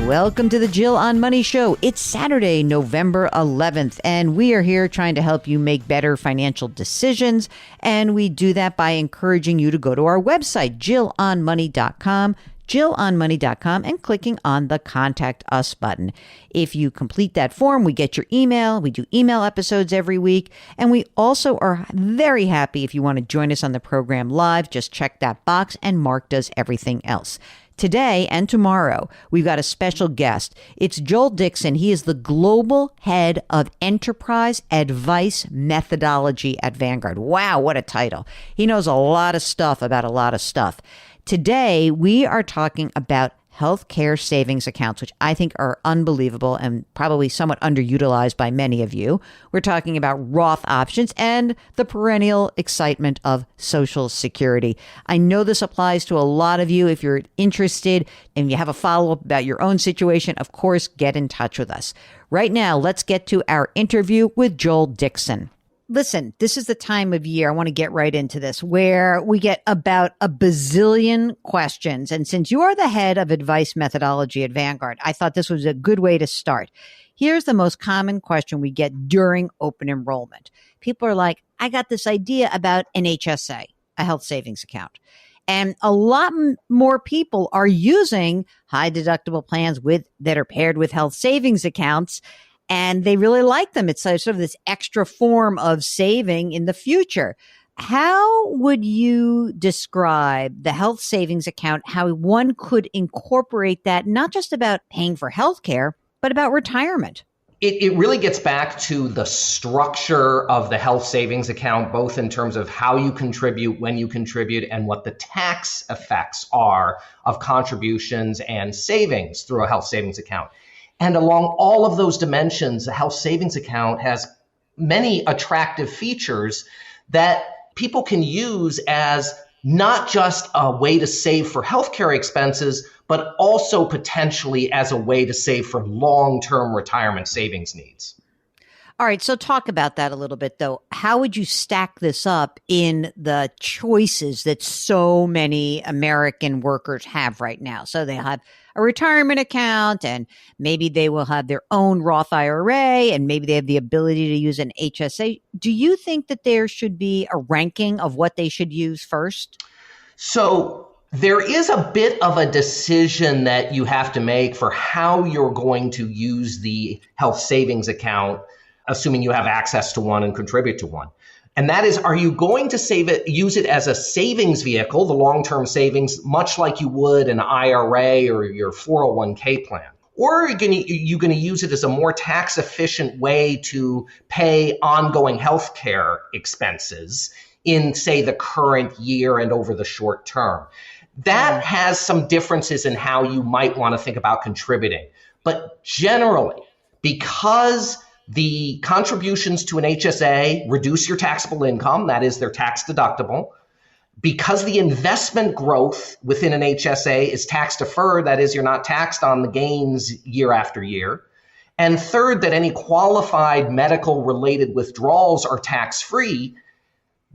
Welcome to the Jill on Money Show. It's Saturday, November 11th, and we are here trying to help you make better financial decisions. And we do that by encouraging you to go to our website, jillonmoney.com, jillonmoney.com, and clicking on the Contact Us button. If you complete that form, we get your email. We do email episodes every week. And we also are very happy if you want to join us on the program live. Just check that box, and Mark does everything else. Today and tomorrow, we've got a special guest. It's Joel Dickson. He is the global head of enterprise advice methodology at Vanguard. Wow, what a title. He knows a lot of stuff about a lot of stuff. Today, we are talking about healthcare savings accounts, which I think are unbelievable and probably somewhat underutilized by many of you. We're talking about Roth options and the perennial excitement of Social Security. I know this applies to a lot of you. If you're interested and you have a follow-up about your own situation, of course, get in touch with us. Right now, let's get to our interview with Joel Dickson. Listen, this is the time of year, I want to get right into this, where we get about a bazillion questions. And since you are the head of advice methodology at Vanguard, I thought this was a good way to start. Here's the most common question we get during open enrollment. People are like, I got this idea about an HSA, a health savings account. And a lot more people are using high deductible plans that are paired with health savings accounts. And they really like them. It's sort of this extra form of saving in the future. How would you describe the health savings account, how one could incorporate that, not just about paying for healthcare, but about retirement? It really gets back to the structure of the health savings account, both in terms of how you contribute, when you contribute, and what the tax effects are of contributions and savings through a health savings account. And along all of those dimensions, a health savings account has many attractive features that people can use as not just a way to save for healthcare expenses, but also potentially as a way to save for long-term retirement savings needs. All right, so talk about that a little bit, though. How would you stack this up in the choices that so many American workers have right now? So they have a retirement account, and maybe they will have their own Roth IRA, and maybe they have the ability to use an HSA. Do you think that there should be a ranking of what they should use first? So there is a bit of a decision that you have to make for how you're going to use the health savings account, assuming you have access to one and contribute to one. And that is, are you going to use it as a savings vehicle, the long-term savings, much like you would an IRA or your 401k plan? Or are you going to use it as a more tax-efficient way to pay ongoing healthcare expenses in, say, the current year and over the short term? That has some differences in how you might want to think about contributing. But generally, because the contributions to an HSA reduce your taxable income, that is, they're tax deductible. Because the investment growth within an HSA is tax deferred, that is, you're not taxed on the gains year after year. And third, that any qualified medical related withdrawals are tax free,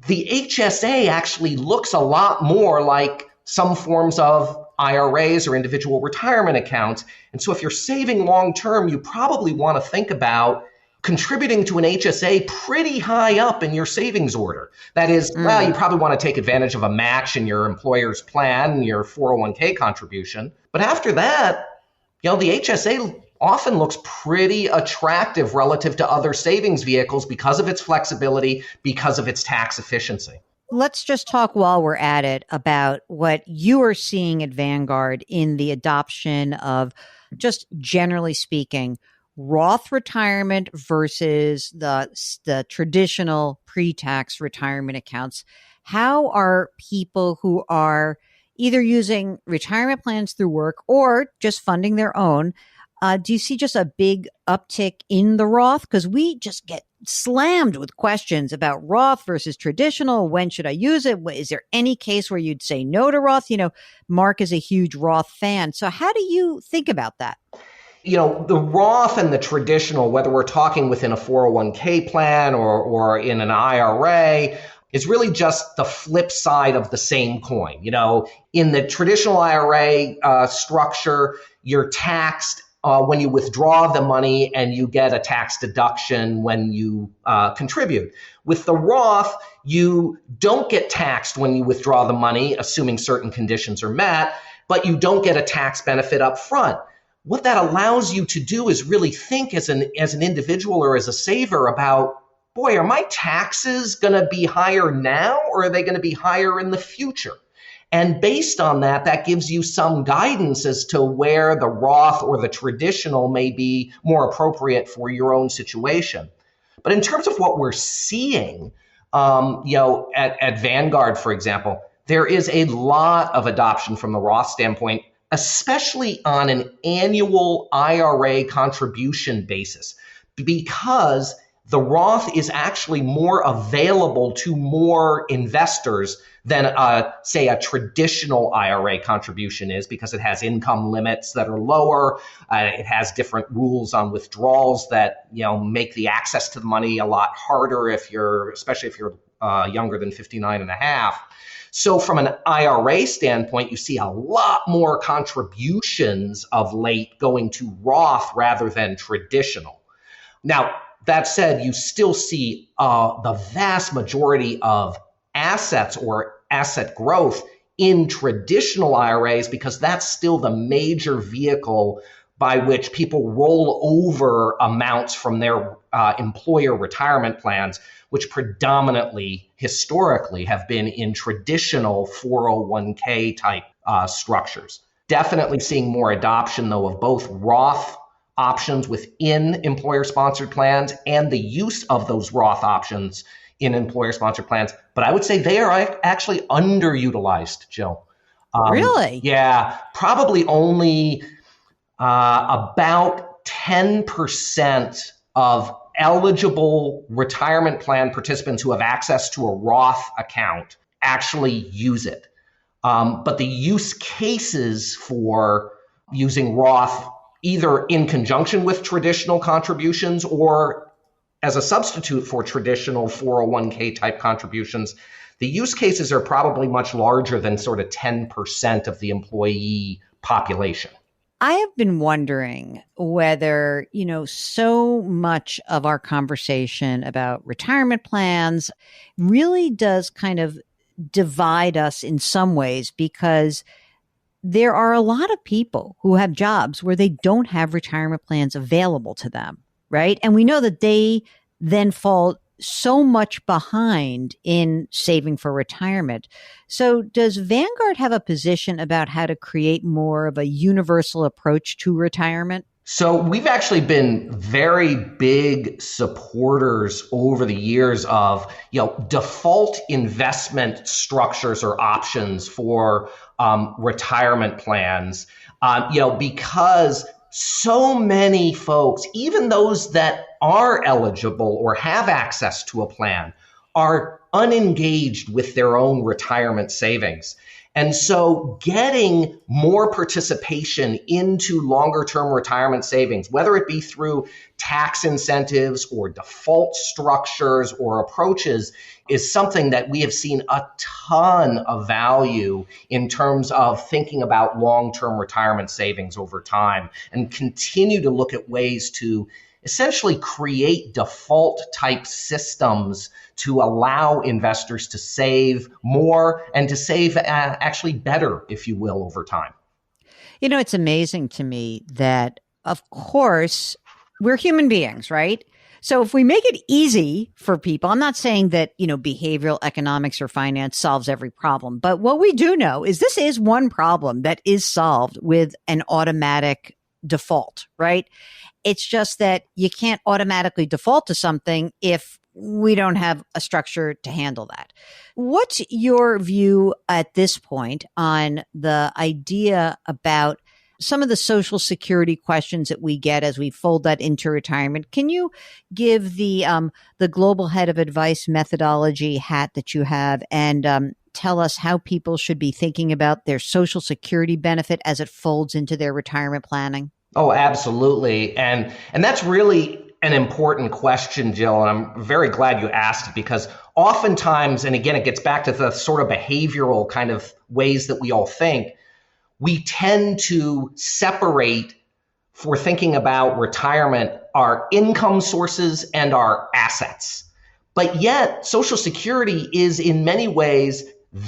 the HSA actually looks a lot more like some forms of IRAs or individual retirement accounts. And so if you're saving long term, you probably want to think about contributing to an HSA pretty high up in your savings order. That is, well, you probably want to take advantage of a match in your employer's plan, your 401k contribution. But after that, the HSA often looks pretty attractive relative to other savings vehicles because of its flexibility, because of its tax efficiency. Let's just talk while we're at it about what you are seeing at Vanguard in the adoption of, just generally speaking, Roth retirement versus the traditional pre-tax retirement accounts. How are people who are either using retirement plans through work or just funding their own, do you see just a big uptick in the Roth? Because we just get slammed with questions about Roth versus traditional. When should I use it? Is there any case where you'd say no to Roth? Mark is a huge Roth fan. So how do you think about that? The Roth and the traditional, whether we're talking within a 401k plan or in an IRA, is really just the flip side of the same coin. In the traditional IRA structure, you're taxed when you withdraw the money, and you get a tax deduction when you contribute. With the Roth, you don't get taxed when you withdraw the money, assuming certain conditions are met, but you don't get a tax benefit up front. What that allows you to do is really think as an individual or as a saver about, boy, are my taxes going to be higher now, or are they going to be higher in the future? And based on that, that gives you some guidance as to where the Roth or the traditional may be more appropriate for your own situation. But in terms of what we're seeing, at Vanguard, for example, there is a lot of adoption from the Roth standpoint, especially on an annual IRA contribution basis, because the Roth is actually more available to more investors than, say, a traditional IRA contribution is, because it has income limits that are lower. It has different rules on withdrawals that make the access to the money a lot harder especially if you're younger than 59 and a half. So from an IRA standpoint, you see a lot more contributions of late going to Roth rather than traditional. Now, that said, you still see the vast majority of assets or asset growth in traditional IRAs, because that's still the major vehicle by which people roll over amounts from their employer retirement plans, which predominantly historically have been in traditional 401k type structures. Definitely seeing more adoption, though, of both Roth options within employer-sponsored plans and the use of those Roth options in employer-sponsored plans. But I would say they are actually underutilized, Jill. Really? Yeah, probably only about 10% of eligible retirement plan participants who have access to a Roth account actually use it. But the use cases for using Roth, either in conjunction with traditional contributions or as a substitute for traditional 401k type contributions, the use cases are probably much larger than sort of 10% of the employee population. I have been wondering whether, so much of our conversation about retirement plans really does kind of divide us in some ways, because there are a lot of people who have jobs where they don't have retirement plans available to them, right? And we know that they then fall so much behind in saving for retirement. So does Vanguard have a position about how to create more of a universal approach to retirement? So we've actually been very big supporters over the years of, default investment structures or options for retirement plans, because so many folks, even those that are eligible or have access to a plan, are unengaged with their own retirement savings. And so getting more participation into longer term retirement savings, whether it be through tax incentives or default structures or approaches, is something that we have seen a ton of value in terms of thinking about long-term retirement savings over time, and continue to look at ways to essentially create default type systems to allow investors to save more and to save actually better, if you will, over time. It's amazing to me that, of course, we're human beings, right? So if we make it easy for people, I'm not saying that, behavioral economics or finance solves every problem, but what we do know is this is one problem that is solved with an automatic default, right? It's just that you can't automatically default to something if we don't have a structure to handle that. What's your view at this point on the idea about some of the Social Security questions that we get as we fold that into retirement? Can you give the global head of advice methodology hat that you have and tell us how people should be thinking about their Social Security benefit as it folds into their retirement planning? Oh, absolutely. And that's really an important question, Jill, and I'm very glad you asked it, because oftentimes, and again, it gets back to the sort of behavioral kind of ways that we all think, we tend to separate, for thinking about retirement, our income sources and our assets. But yet, Social Security is in many ways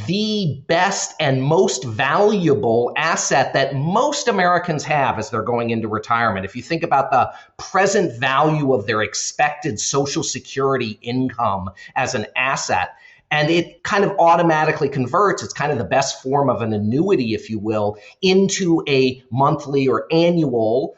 the best and most valuable asset that most Americans have as they're going into retirement. If you think about the present value of their expected Social Security income as an asset, and it kind of automatically converts, it's kind of the best form of an annuity, if you will, into a monthly or annual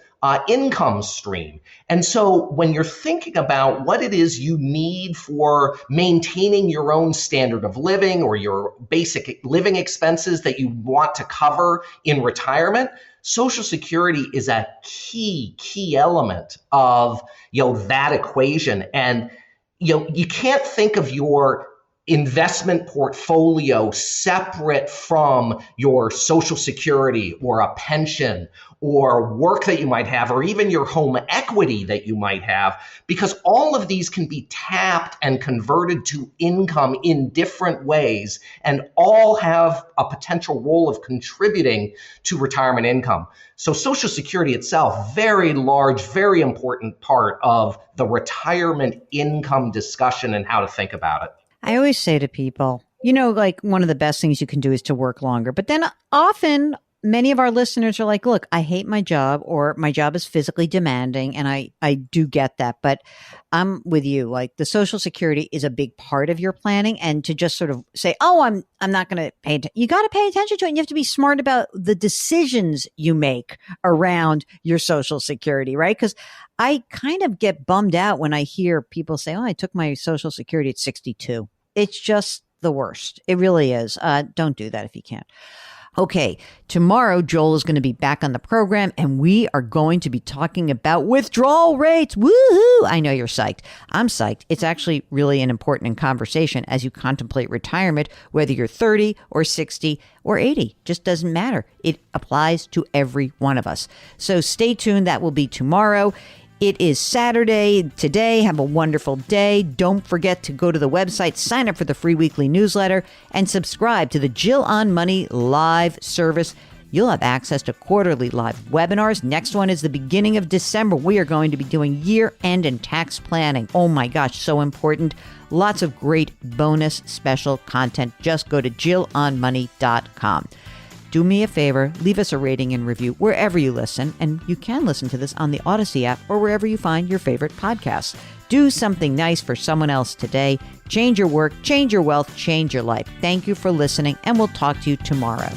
income stream. And so when you're thinking about what it is you need for maintaining your own standard of living or your basic living expenses that you want to cover in retirement, Social Security is a key element of that equation. And you can't think of your investment portfolio separate from your Social Security or a pension or work that you might have, or even your home equity that you might have, because all of these can be tapped and converted to income in different ways and all have a potential role of contributing to retirement income. So Social Security itself, very large, very important part of the retirement income discussion and how to think about it. I always say to people, like one of the best things you can do is to work longer. But then often many of our listeners are like, look, I hate my job, or my job is physically demanding. And I do get that. But I'm with you. Like, the Social Security is a big part of your planning. And to just sort of say, oh, I'm not going to pay attention. You got to pay attention to it. And you have to be smart about the decisions you make around your Social Security, right? Because I kind of get bummed out when I hear people say, oh, I took my Social Security at 62. It's just the worst. It really is. Don't do that if you can't. Okay, tomorrow, Joel is going to be back on the program, and we are going to be talking about withdrawal rates. Woohoo! I know you're psyched. I'm psyched. It's actually really an important conversation as you contemplate retirement, whether you're 30 or 60 or 80. Just doesn't matter. It applies to every one of us. So stay tuned. That will be tomorrow. It is Saturday today. Have a wonderful day. Don't forget to go to the website, sign up for the free weekly newsletter, and subscribe to the Jill on Money live service. You'll have access to quarterly live webinars. Next one is the beginning of December. We are going to be doing year-end and tax planning. Oh my gosh, so important. Lots of great bonus special content. Just go to jillonmoney.com. Do me a favor, leave us a rating and review wherever you listen, and you can listen to this on the Odyssey app or wherever you find your favorite podcasts. Do something nice for someone else today. Change your work, change your wealth, change your life. Thank you for listening, and we'll talk to you tomorrow.